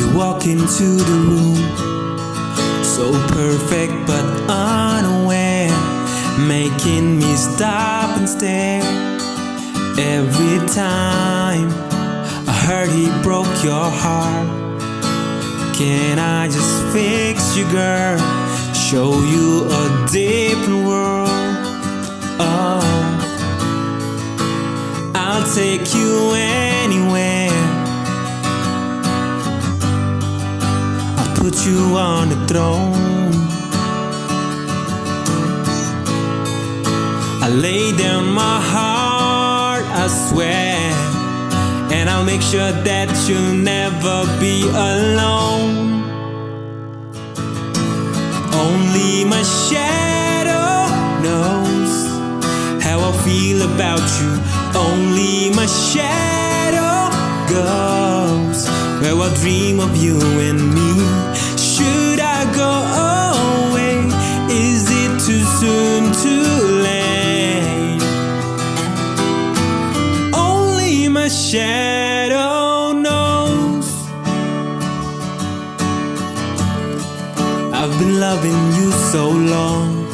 You walk into the room, so perfect but unaware, making me stop and stare. Every time I heard he broke your heart, can I just fix you, girl? Show you a different world. Oh, I'll take you anywhere. I'll put you on the throne. I lay down my heart, I swear, and I'll make sure that you'll never be alone. Only my shadow knows how I feel about you. Only my shadow goes where I dream of you and me. Should I go away? Is it too soon, too late? Only my shadow knows. I've been loving you so long,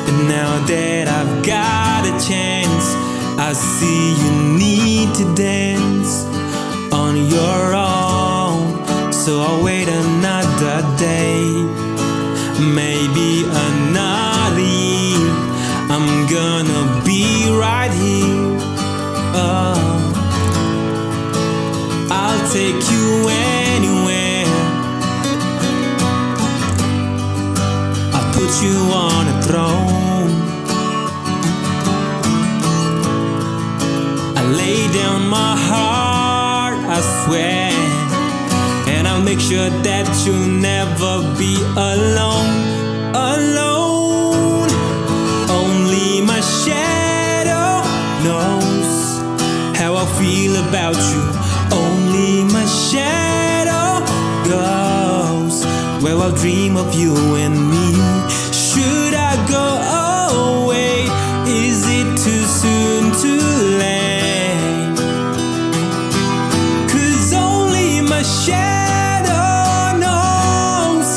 and now that I've got a chance, I see you need to dance on your own. So I'll wait another day, maybe another year. I'm gonna be right here. Oh, I'll take you anywhere. I'll put you on a throne. I lay down my heart, I swear, and I'll make sure that you'll never be alone. Alone. Only my shadow knows how I feel about you. Only my shadow goes where I dream of you and me. Should I go away? Is it too soon, too late? 'Cause only my shadow knows.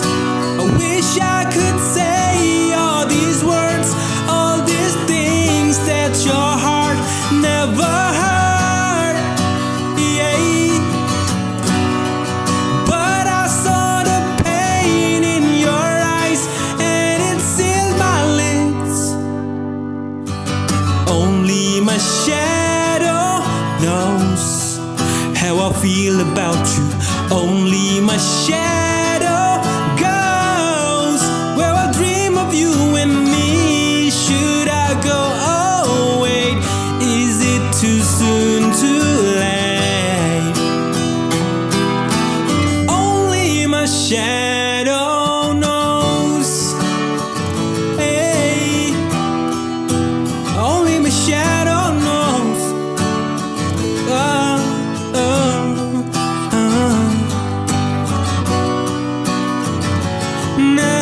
I wish I could say all these words, all these things that your heart never heard. Yeah. But I saw the pain in your eyes, and it sealed my lips. Only my shadow knows how I feel about you. Only my shadow goes where I dream of you and me. Should I go away? Is it too soon, too late? Only my shadow knows. Hey, only my shadow knows. Oh, oh, oh. No.